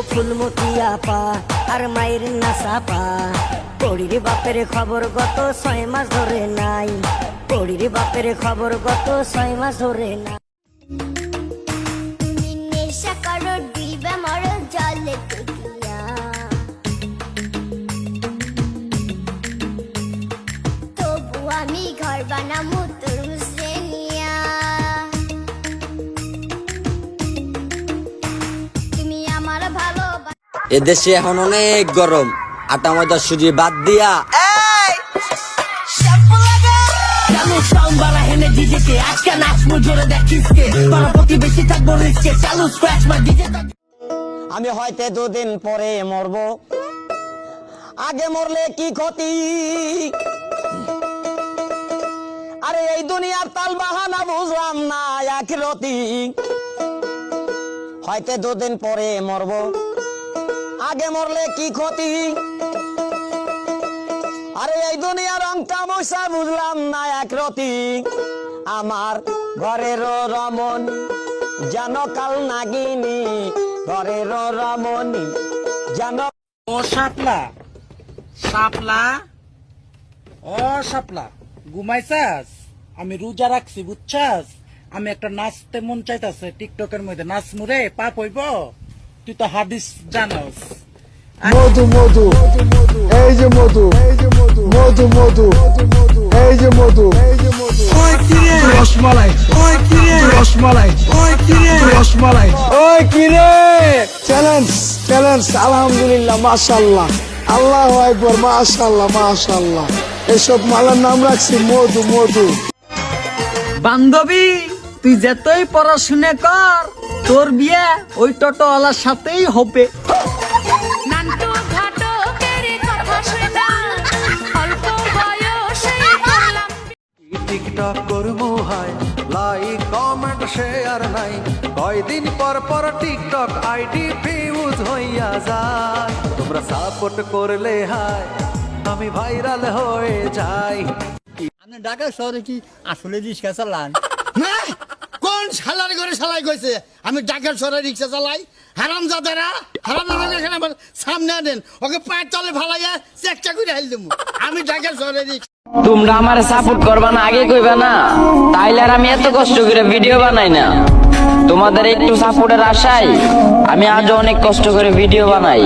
ফুলমতি আপা আর মায়ের না চাপা। পড়ির বাপের খবর গত 6 মাস ধরে নাই, পড়ির বাপের খবর গত 6 মাস ধরে নাই। তুমি নেশা করো দিবে মর জলে টেকিয়া, তবু আমি ঘর বানামু তোর হুসরে নিয়া। তুমি আমার ভালো এদেশে এখন অনেক গরম, আটা ময়দা সুজি বাদ দিয়া আমি হয়তো 2 দিন পরে মরবো, আগে মরলে কি ক্ষতি। আরে এই দুনিয়ার তাল বাহানা বুঝলাম না আখিরাতি। হয়তো 2 দিন পরে মরবো, আগে মরলে কি ক্ষতি। আরে এই দুনিয়ার রংটা মশা বুঝলাম না আখিরাতি। আমার ঘরের রমণ যেন কাল নাগিনী, ঘরের রমণী যেন। ও শাপলা শাপলা, ও শাপলা ঘুমাইছাস? আমি রোজা রাখছি বুঝছাস। আমি একটা নাচতে মন চাইতাছে, টিকটকের মধ্যে নাচমু রে, পাপ হইব? তুই তো হাদিস জানোস। মধু মধু এই যে মধু, মধু মধু এই যে মধু, রসমালাই রসমালাই রসমালাই। ওই কিরে চ্যালেঞ্জ চ্যালেঞ্জ, আলহামদুলিল্লাহ মাশাআল্লাহ, আল্লাহু আকবার, মাশাআল্লাহ মাশাআল্লাহ। এসব মালার নাম রাখছি মধু মধু। বান্ধবী তুই যতই পড়াশুনে কর, তোর বিয়ে ওই টোটোওয়ালার সাথেই হবে। টিকটক করমু হাই, লাইক কমেন্ট শেয়ার নাই, কয়দিন পর পর টিকটক আইডি ফিউজ হইয়া যায়। তোমরা সাপোর্ট করলে হাই, আমি ভাইরাল হয়ে যাই। আপনি ঢাকা শহরে কি আসলে রিক্সা চালান? কোন শালার ঘরে শালাই কইছে আমি ঢাকার শহরে রিক্সা চালাই? হারামজাদারা, হারামজাদারা এখানে আমার সামনে আনেন, ওকে পায়ের তলে ফালাইয়া চেকটা করে হাইল দেবো। আমি ঢাকার শহরে রিক্সা। তোমরা আমার সাপোর্ট করবা না, আগে কইবা না, তাইলে আর আমি এত কষ্ট করে ভিডিও বানাই না। তোমাদের একটু সাপোর্টের আশায় আমি আজও অনেক কষ্ট করে ভিডিও বানাই।